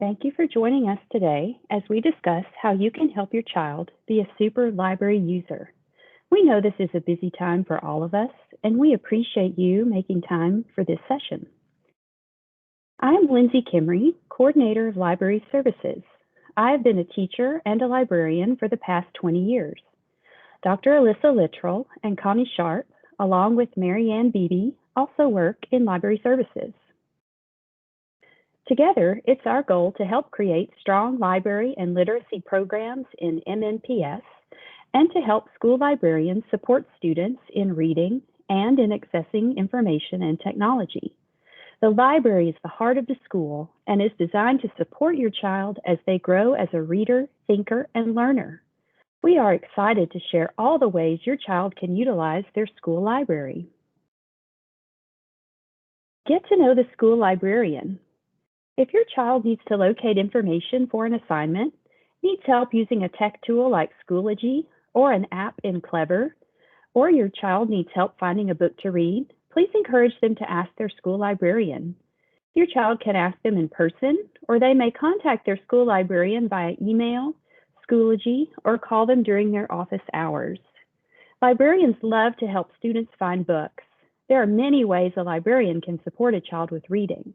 Thank you for joining us today as we discuss how you can help your child be a super library user. We know this is a busy time for all of us, and we appreciate you making time for this session. I am Lindsay Kimry, Coordinator of Library Services. I have been a teacher and a librarian for the past 20 years. Dr. Alyssa Littrell and Connie Sharp, along with Mary Ann Beebe, also work in library services. Together, it's our goal to help create strong library and literacy programs in MNPS and to help school librarians support students in reading and in accessing information and technology. The library is the heart of the school and is designed to support your child as they grow as a reader, thinker, and learner. We are excited to share all the ways your child can utilize their school library. Get to know the school librarian. If your child needs to locate information for an assignment, needs help using a tech tool like Schoology or an app in Clever, or your child needs help finding a book to read, please encourage them to ask their school librarian. Your child can ask them in person, or they may contact their school librarian via email, Schoology, or call them during their office hours. Librarians love to help students find books. There are many ways a librarian can support a child with reading.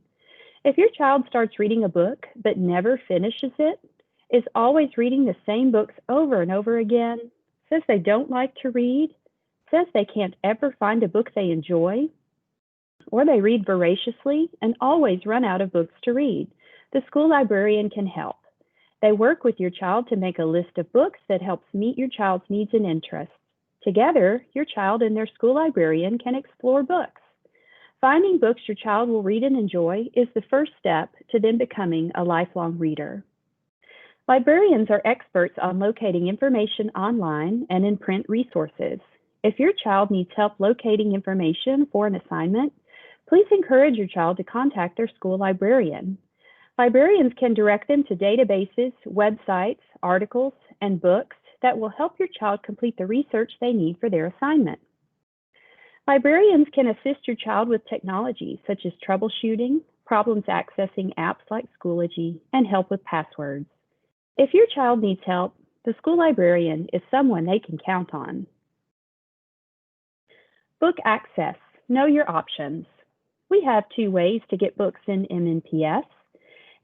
If your child starts reading a book but never finishes it, is always reading the same books over and over again, says they don't like to read, says they can't ever find a book they enjoy, or they read voraciously and always run out of books to read, the school librarian can help. They work with your child to make a list of books that helps meet your child's needs and interests. Together, your child and their school librarian can explore books. Finding books your child will read and enjoy is the first step to them becoming a lifelong reader. Librarians are experts on locating information online and in print resources. If your child needs help locating information for an assignment, please encourage your child to contact their school librarian. Librarians can direct them to databases, websites, articles, and books that will help your child complete the research they need for their assignment. Librarians can assist your child with technology such as troubleshooting, problems accessing apps like Schoology, and help with passwords. If your child needs help, the school librarian is someone they can count on. Book access. Know your options. We have two ways to get books in MNPS.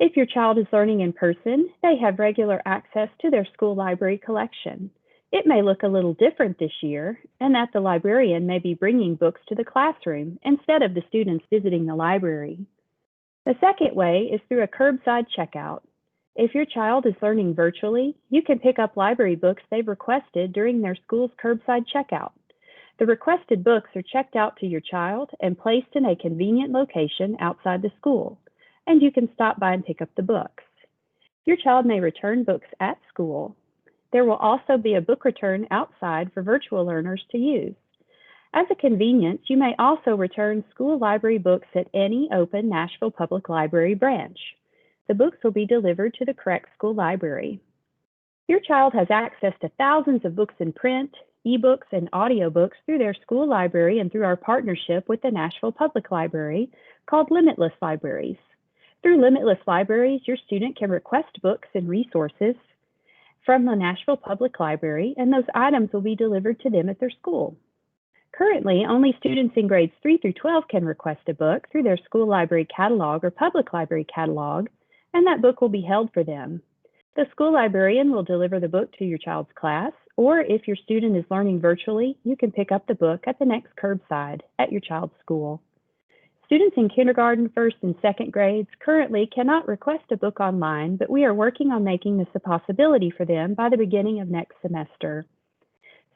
If your child is learning in person, they have regular access to their school library collection. It may look a little different this year, and that the librarian may be bringing books to the classroom instead of the students visiting the library. The second way is through a curbside checkout. If your child is learning virtually, you can pick up library books they've requested during their school's curbside checkout. The requested books are checked out to your child and placed in a convenient location outside the school, and you can stop by and pick up the books. Your child may return books at school. There will also be a book return outside for virtual learners to use. As a convenience, you may also return school library books at any open Nashville Public Library branch. The books will be delivered to the correct school library. Your child has access to thousands of books in print, ebooks, and audiobooks through their school library and through our partnership with the Nashville Public Library called Limitless Libraries. Through Limitless Libraries, your student can request books and resources from the Nashville Public Library, and those items will be delivered to them at their school. Currently, only students in grades 3 through 12 can request a book through their school library catalog or public library catalog, and that book will be held for them. The school librarian will deliver the book to your child's class, or if your student is learning virtually, you can pick up the book at the next curbside at your child's school. Students in kindergarten, first, and second grades currently cannot request a book online, but we are working on making this a possibility for them by the beginning of next semester.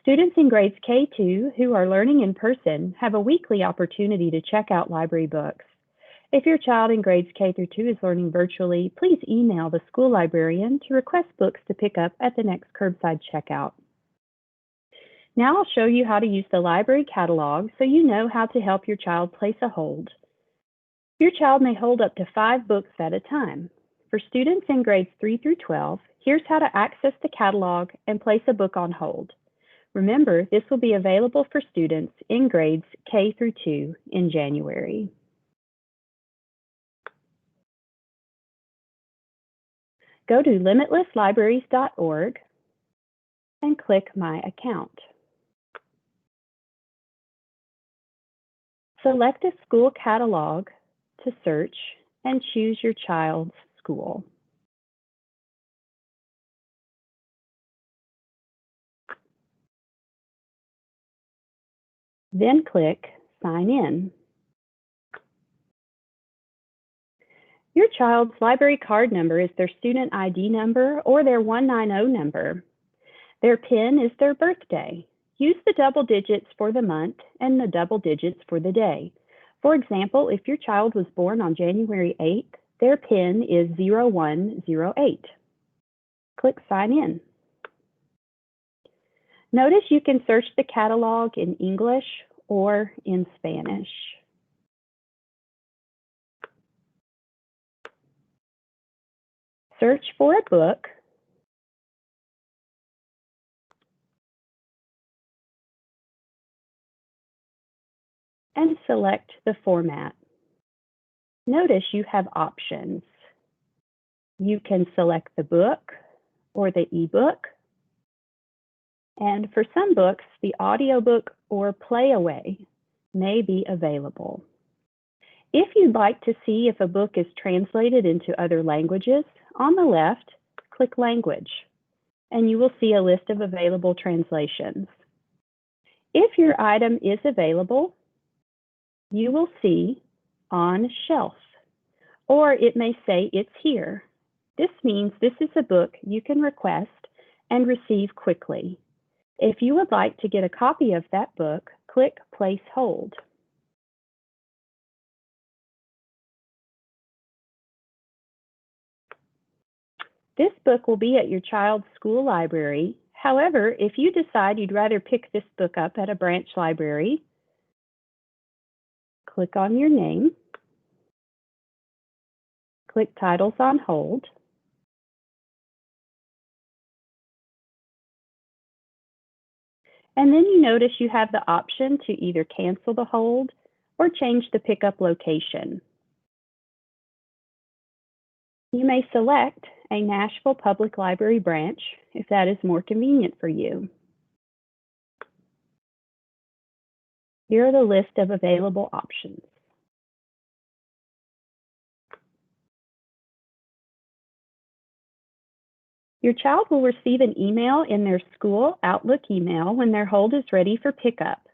Students in grades K2 who are learning in person have a weekly opportunity to check out library books. If your child in grades K through 2 is learning virtually, please email the school librarian to request books to pick up at the next curbside checkout. Now I'll show you how to use the library catalog so you know how to help your child place a hold. Your child may hold up to 5 books at a time. For students in grades 3 through 12, here's how to access the catalog and place a book on hold. Remember, this will be available for students in grades K through 2 in January. Go to limitlesslibraries.org and click My Account. Select a school catalog to search and choose your child's school. Then click Sign In. Your child's library card number is their student ID number or their 190 number. Their PIN is their birthday. Use the double digits for the month and the double digits for the day. For example, if your child was born on January 8th, their PIN is 0108. Click Sign In. Notice you can search the catalog in English or in Spanish. Search for a book and select the format. Notice you have options. You can select the book or the ebook, and for some books, the audiobook or playaway may be available. If you'd like to see if a book is translated into other languages, on the left, click Language, and you will see a list of available translations. If your item is available, you will see On Shelf, or it may say It's Here. This means this is a book you can request and receive quickly. If you would like to get a copy of that book, click Place Hold. This book will be at your child's school library. However, if you decide you'd rather pick this book up at a branch library, click on your name, click Titles on Hold, and then you notice you have the option to either cancel the hold or change the pickup location. You may select a Nashville Public Library branch if that is more convenient for you. Here are the list of available options. Your child will receive an email in their school Outlook email when their hold is ready for pickup.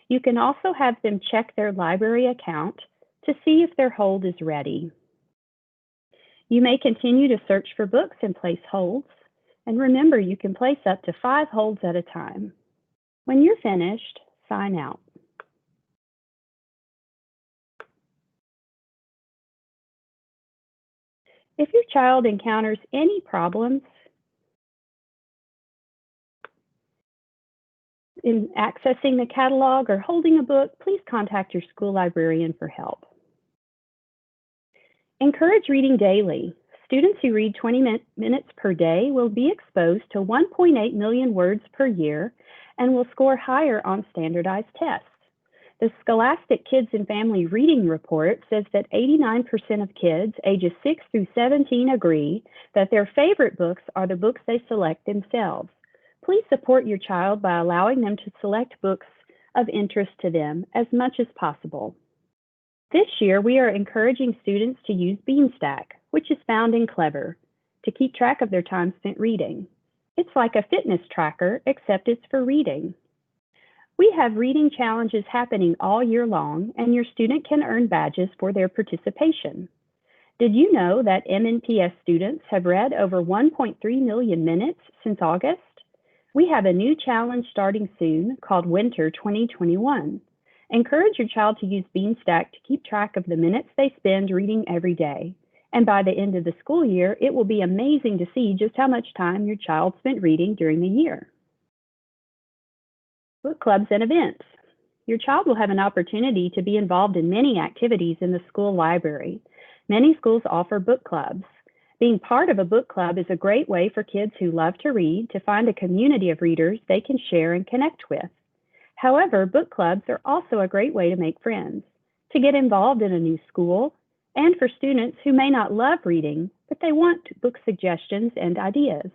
You can also have them check their library account to see if their hold is ready. You may continue to search for books and place holds, and remember you can place up to 5 holds at a time. When you're finished, sign out. If your child encounters any problems in accessing the catalog or holding a book, please contact your school librarian for help. Encourage reading daily. Students who read 20 minutes per day will be exposed to 1.8 million words per year and will score higher on standardized tests. The Scholastic Kids and Family Reading Report says that 89% of kids ages 6 through 17 agree that their favorite books are the books they select themselves. Please support your child by allowing them to select books of interest to them as much as possible. This year, we are encouraging students to use Beanstack, which is found in Clever, to keep track of their time spent reading. It's like a fitness tracker, except it's for reading. We have reading challenges happening all year long, and your student can earn badges for their participation. Did you know that MNPS students have read over 1.3 million minutes since August? We have a new challenge starting soon called Winter 2021. Encourage your child to use Beanstack to keep track of the minutes they spend reading every day. And by the end of the school year, it will be amazing to see just how much time your child spent reading during the year. Book clubs and events. Your child will have an opportunity to be involved in many activities in the school library. Many schools offer book clubs. Being part of a book club is a great way for kids who love to read to find a community of readers they can share and connect with. However, book clubs are also a great way to make friends, to get involved in a new school, and for students who may not love reading but they want book suggestions and ideas.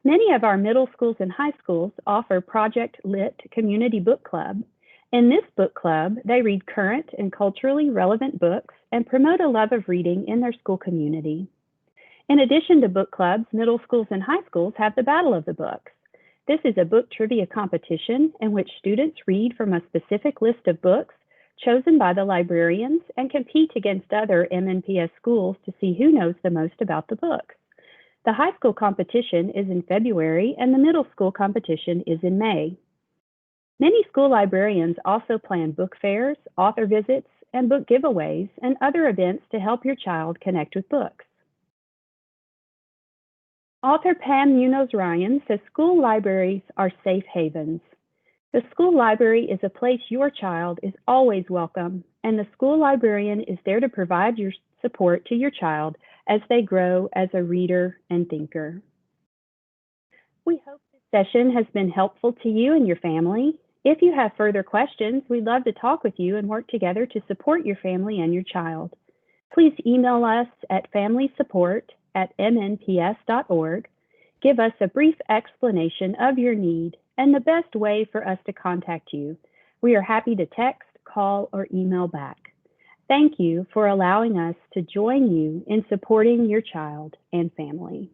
Many of our middle schools and high schools offer Project Lit Community Book Club. In this book club, they read current and culturally relevant books and promote a love of reading in their school community. In addition to book clubs, middle schools and high schools have the Battle of the Books. This is a book trivia competition in which students read from a specific list of books chosen by the librarians and compete against other MNPS schools to see who knows the most about the books. The high school competition is in February and the middle school competition is in May. Many school librarians also plan book fairs, author visits, and book giveaways and other events to help your child connect with books. Author Pam Munoz-Ryan says school libraries are safe havens. The school library is a place your child is always welcome, and the school librarian is there to provide your support to your child as they grow as a reader and thinker. We hope this session has been helpful to you and your family. If you have further questions, we'd love to talk with you and work together to support your family and your child. Please email us at familysupport@mnps.org. Give us a brief explanation of your need and the best way for us to contact you. We are happy to text, call, or email back. Thank you for allowing us to join you in supporting your child and family.